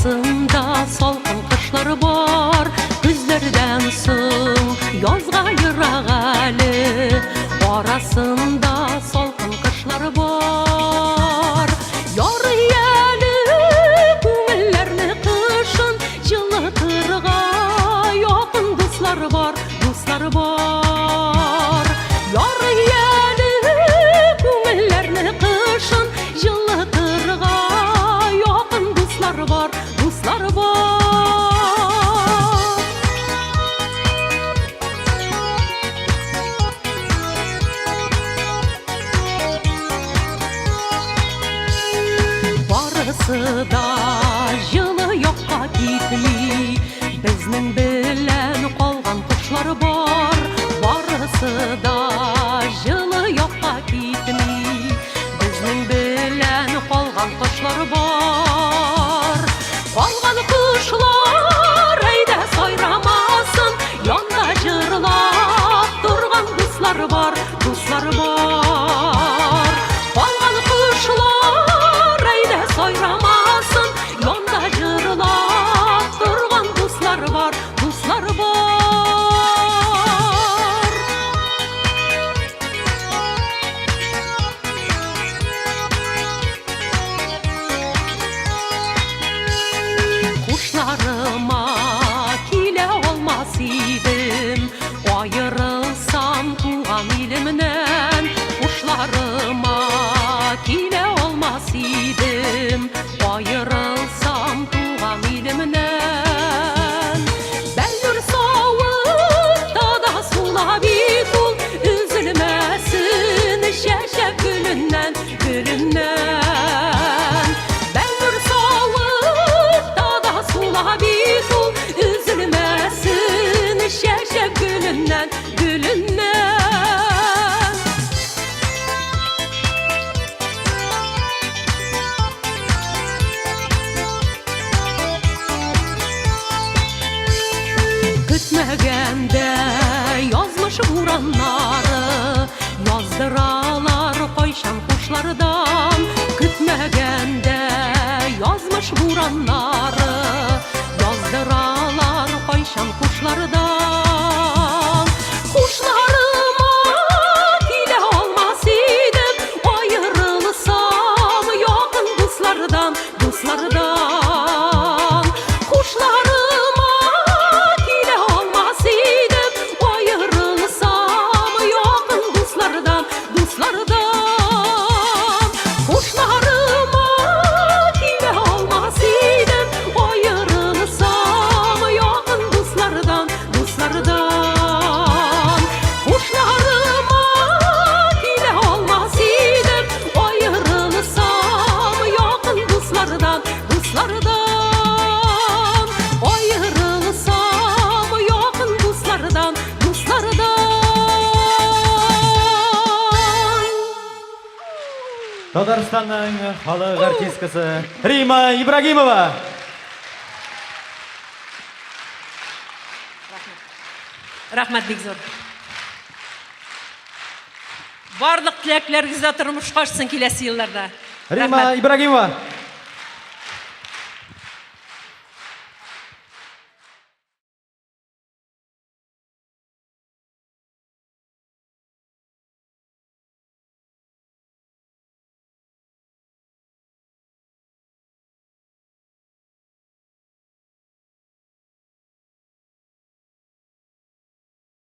Арасында салқын қышлар бар, күздерден соң язға йырақ әлі. Арасында салқын қышлар бар, яры әлі көңілләрні қышын жылытырға якын дуслар бар, дуслар бар. Яры әлі көңілләрні қышын жылытырға якын дуслар бар, дуслар бар. Барысы да жылы yoqqa кетмей, біздің білән қалған құшлар бар. Барысы да жылы yoqqa кетмей, біздің білән қалған құшлар бар. Қалған құшлар әйдә сайрамасын, янда жырлап тұрған дуслар бар, дуслар бар. Қалған құшлар әйдә сайрамасын, янда жырлап тұрған дуслар бар, дуслар бар. Құшларыма келе алмас едім, айырылсам туған елімнен. Құшларыма келе алмас едім, айырылсам туған елімнен. Бәлдір сауытта да сулап етул, үзілмәсін шәшәп гүліннән, гүліннән. Бәлдір сауытта да сулап етул, үзілмәсін шәшәп гүліннән, гүліннән. Күтмәгәндә язмыш бураннары, яздыралар кайчан құшлардан. Күтмәгәндә язмыш бураннары, яздыралар кайчан құшлардан. Құшларыма келе алмас едім, айырылсам якын дуслардан, дуслардан. Құшларыма келе алмас едім, айырылсам якын дуслардан, дуслардан. Құшларыма келе алмас едім, айырылсам якын дуслардан, дуслардан. Құшларыма келе алмас едім, айырылсам якын дуслардан, дуслардан. Айырылсам якын дуслардан, дуслардан. Татарстанның халық артисткасы Рима Ибрагимова. Рахмат бик зор. Барлық тілеклеріңізді тұрмышқа ашсын келесі елларда. Рима Ибрагимова.